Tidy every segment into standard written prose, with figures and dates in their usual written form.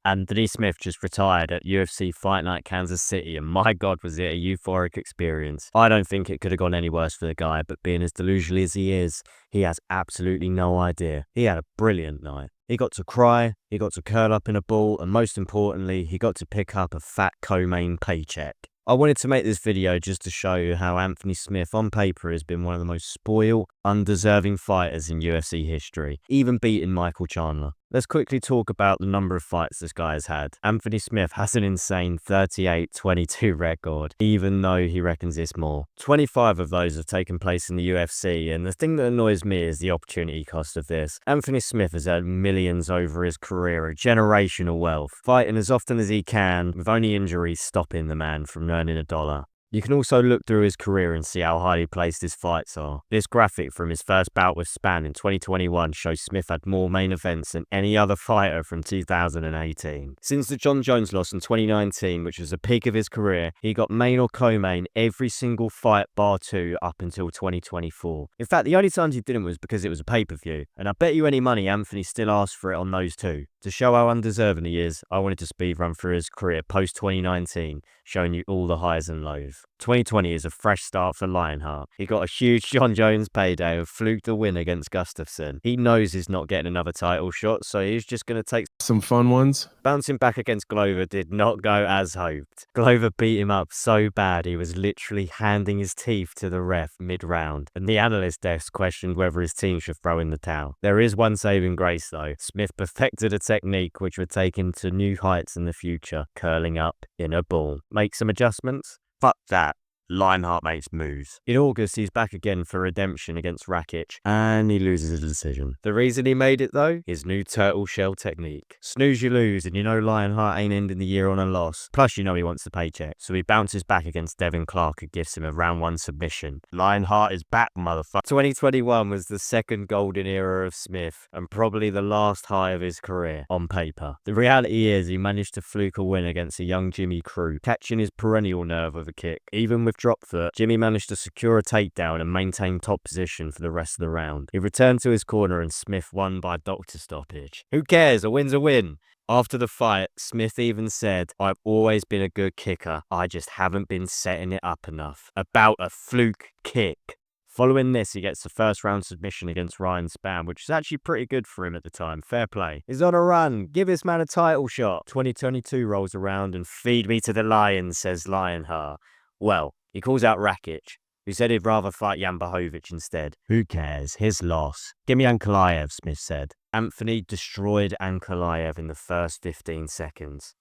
Anthony Smith just retired at UFC Fight Night Kansas City, and my God, was it a euphoric experience. I don't think it could have gone any worse for the guy, but being as delusional as he is, he has absolutely no idea. He had a brilliant night. He got to cry, he got to curl up in a ball, and most importantly, he got to pick up a fat co-main paycheck. I wanted to make this video just to show you how Anthony Smith on paper has been one of the most spoiled, undeserving fighters in UFC history, even beating Michael Chandler. Let's quickly talk about the number of fights this guy has had. Anthony Smith has an insane 38-22 record, even though he reckons it's more. 25 of those have taken place in the UFC, and the thing that annoys me is the opportunity cost of this. Anthony Smith has earned millions over his career, a generational wealth, fighting as often as he can, with only injuries stopping the man from earning a dollar. You can also look through his career and see how highly placed his fights are. This graphic from his first bout with Spann in 2021 shows Smith had more main events than any other fighter from 2018. Since the Jon Jones loss in 2019, which was the peak of his career, he got main or co-main every single fight bar 2 up until 2024. In fact, the only times he didn't was because it was a pay-per-view, and I bet you any money Anthony still asked for it on those two. To show how undeserving he is, I wanted to speed run through his career post-2019, showing you all the highs and lows. 2020 is a fresh start for Lionheart. He got a huge Jon Jones payday and fluked the win against Gustafsson. He knows he's not getting another title shot, so he's just going to take some fun ones. Bouncing back against Glover did not go as hoped. Glover beat him up so bad he was literally handing his teeth to the ref mid-round, and the analyst desk questioned whether his team should throw in the towel. There is one saving grace though. Smith perfected a technique which would take him to new heights in the future, curling up in a ball. Make some adjustments? Fuck that. Lionheart makes moves. In August, he's back again for redemption against Rakic, and he loses a decision. The reason he made it, though? His new turtle shell technique. Snooze you lose, and you know Lionheart ain't ending the year on a loss. Plus, you know he wants the paycheck. So he bounces back against Devin Clark and gives him a round 1 submission. Lionheart is back, motherfucker. 2021 was the second golden era of Smith, and probably the last high of his career, on paper. The reality is, he managed to fluke a win against a young Jimmy Crute, catching his perennial nerve with a kick. Even with drop foot, Jimmy managed to secure a takedown and maintain top position for the rest of the round. He returned to his corner and Smith won by doctor stoppage. Who cares? A win's a win. After the fight, Smith even said, "I've always been a good kicker. I just haven't been setting it up enough." About a fluke kick. Following this, he gets the first round submission against Ryan Spann, which is actually pretty good for him at the time. Fair play. He's on a run. Give this man a title shot. 2022 rolls around and feed me to the lions, says Lionheart. Well, he calls out Rakic, who said he'd rather fight Jan Blachowicz instead. Who cares? His loss. Give me Ankalaev, Smith said. Anthony destroyed Ankalaev in the first 15 seconds.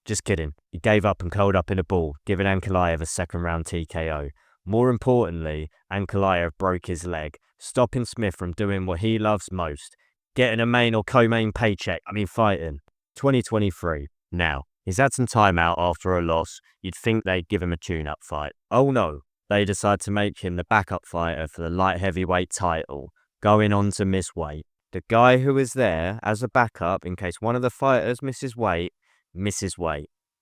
Just kidding. He gave up and curled up in a ball, giving Ankalaev a second round TKO. More importantly, Ankalaev broke his leg, stopping Smith from doing what he loves most, getting a main or co-main paycheck, fighting. 2023. Now, he's had some time out after a loss. You'd think they'd give him a tune-up fight. Oh no, they decide to make him the backup fighter for the light heavyweight title, going on to miss weight. The guy who is there as a backup in case one of the fighters misses weight.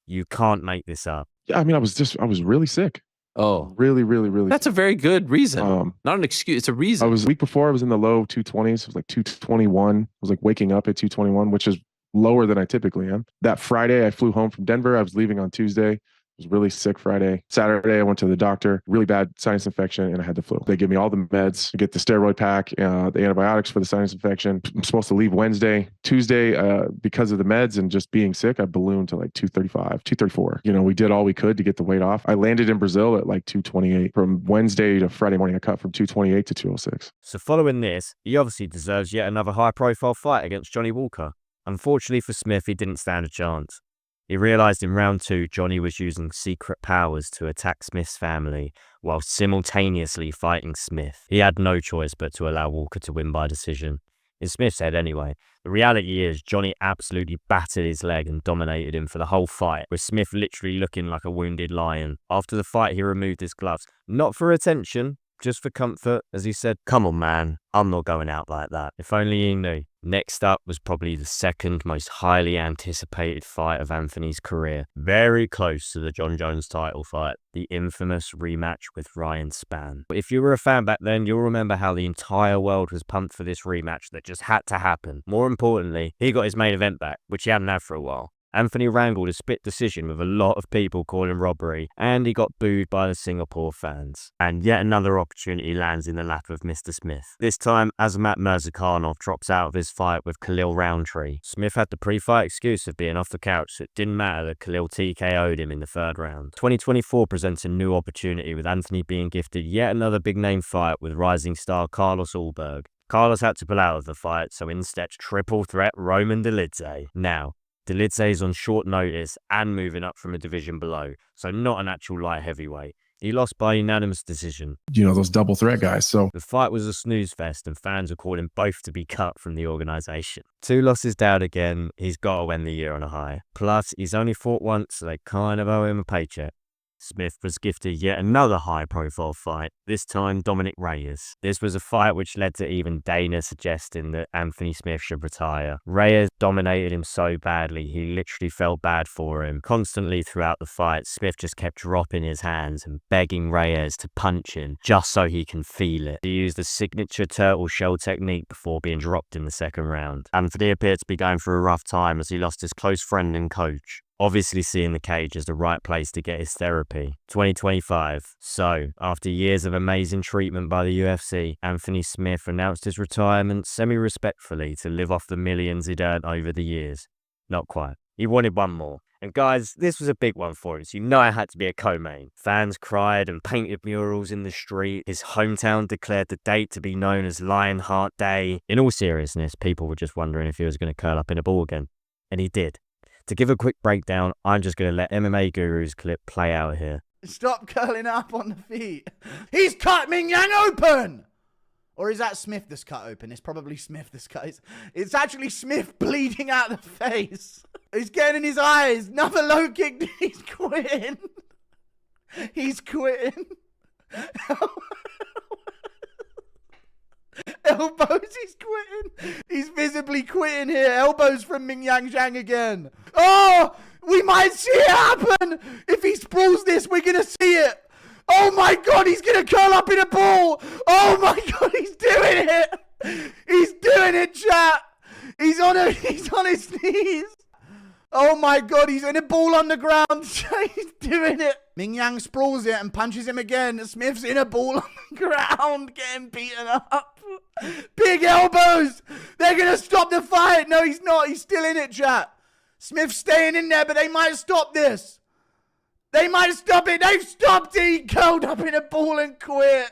You can't make this up. Yeah, I was really sick. Oh, really. That's a very good reason. Not an excuse. It's a reason. A week before I was in the low 220s. It was like 221. I was like waking up at 221, which is lower than I typically am. That Friday, I flew home from Denver. I was leaving on Tuesday. I was really sick Friday. Saturday, I went to the doctor, really bad sinus infection, and I had the flu. They give me all the meds. I get the steroid pack, the antibiotics for the sinus infection. I'm supposed to leave Wednesday. Tuesday, because of the meds and just being sick, I ballooned to like 235, 234. We did all we could to get the weight off. I landed in Brazil at like 228. From Wednesday to Friday morning, I cut from 228 to 206. So following this, he obviously deserves yet another high-profile fight against Johnny Walker. Unfortunately for Smith, he didn't stand a chance. He realized in round 2, Johnny was using secret powers to attack Smith's family while simultaneously fighting Smith. He had no choice but to allow Walker to win by decision. In Smith's head anyway. The reality is Johnny absolutely battered his leg and dominated him for the whole fight, with Smith literally looking like a wounded lion. After the fight, he removed his gloves. Not for attention, just for comfort, as he said, "Come on, man, I'm not going out like that." If only he knew. Next up was probably the second most highly anticipated fight of Anthony's career. Very close to the Jon Jones title fight, the infamous rematch with Ryan Spann. If you were a fan back then, you'll remember how the entire world was pumped for this rematch that just had to happen. More importantly, he got his main event back, which he hadn't had for a while. Anthony wrangled a split decision with a lot of people calling robbery, and he got booed by the Singapore fans. And yet another opportunity lands in the lap of Mr. Smith. This time, Azamat Mirzakhanov drops out of his fight with Khalil Roundtree. Smith had the pre-fight excuse of being off the couch, so it didn't matter that Khalil TKO'd him in the third round. 2024 presents a new opportunity, with Anthony being gifted yet another big-name fight with rising star Carlos Ulberg. Carlos had to pull out of the fight, so in steps triple threat Roman Dolidze. Now, Dolidze is on short notice and moving up from a division below, so not an actual light heavyweight. He lost by unanimous decision. You know, those double threat guys. So the fight was a snooze fest, and fans are calling both to be cut from the organization. 2 losses down again, he's got to end the year on a high. Plus, he's only fought once, so they kind of owe him a paycheck. Smith was gifted yet another high-profile fight, this time Dominic Reyes. This was a fight which led to even Dana suggesting that Anthony Smith should retire. Reyes dominated him so badly, he literally felt bad for him. Constantly throughout the fight, Smith just kept dropping his hands and begging Reyes to punch him, just so he can feel it. He used the signature turtle shell technique before being dropped in the second round. Anthony appeared to be going through a rough time as he lost his close friend and coach, obviously seeing the cage as the right place to get his therapy. 2025. So, after years of amazing treatment by the UFC, Anthony Smith announced his retirement semi-respectfully to live off the millions he'd earned over the years. Not quite. He wanted one more. And guys, this was a big one for him, so you know it had to be a co-main. Fans cried and painted murals in the street. His hometown declared the date to be known as Lionheart Day. In all seriousness, people were just wondering if he was going to curl up in a ball again. And he did. To give a quick breakdown, I'm just going to let MMA Guru's clip play out here. Stop curling up on the feet. He's cut Ming Yang open! Or is that Smith that's cut open? It's probably Smith that's cut. It's actually Smith bleeding out the face. He's getting in his eyes. Another low kick. He's quitting. He's quitting. Elbows, he's quitting. He's visibly quitting here. Elbows from Ming Yang Zhang again. Oh, we might see it happen. If he sprawls this, we're going to see it. Oh my God, he's going to curl up in a ball. Oh my God, he's doing it. He's doing it, chat. He's on his knees. Oh my God, he's in a ball on the ground. He's doing it. Ming Yang sprawls it and punches him again. Smith's in a ball on the ground, getting beaten up. Big elbows. They're going to stop the fight. No, he's not. He's still in it, chat. Smith's staying in there, but they might stop this. They might stop it. They've stopped it. He curled up in a ball and quit.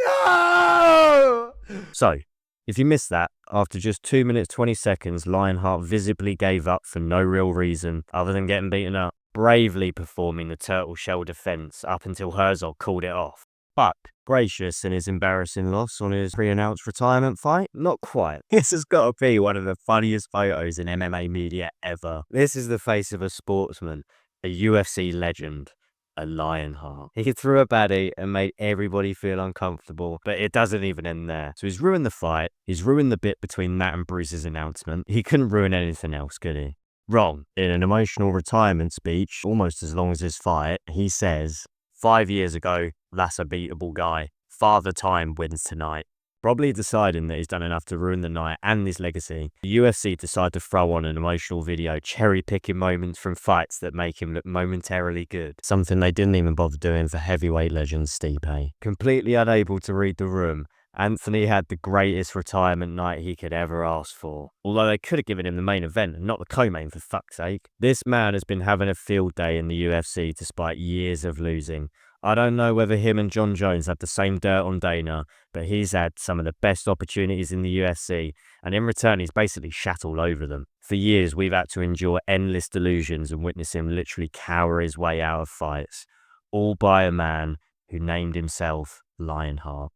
No! So, if you missed that, after just 2 minutes 20 seconds, Lionheart visibly gave up for no real reason other than getting beaten up, bravely performing the turtle shell defense up until Herzog called it off. But gracious in his embarrassing loss on his pre-announced retirement fight? Not quite. This has got to be one of the funniest photos in MMA media ever. This is the face of a sportsman, a UFC legend, a Lionheart. He threw a baddie and made everybody feel uncomfortable, but it doesn't even end there. So he's ruined the fight, he's ruined the bit between Matt and Bruce's announcement. He couldn't ruin anything else, could he? Wrong. In an emotional retirement speech, almost as long as his fight, he says, 5 years ago, that's a beatable guy. Father Time wins tonight. Probably deciding that he's done enough to ruin the night and his legacy, the UFC decide to throw on an emotional video cherry-picking moments from fights that make him look momentarily good. Something they didn't even bother doing for heavyweight legend Stipe. Completely unable to read the room, Anthony had the greatest retirement night he could ever ask for. Although they could have given him the main event and not the co-main for fuck's sake. This man has been having a field day in the UFC despite years of losing. I don't know whether him and John Jones have the same dirt on Dana, but he's had some of the best opportunities in the UFC, and in return he's basically shat all over them. For years we've had to endure endless delusions and witness him literally cower his way out of fights, all by a man who named himself Lionheart.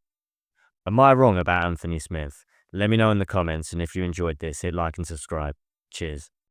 Am I wrong about Anthony Smith? Let me know in the comments, and if you enjoyed this, hit like and subscribe. Cheers.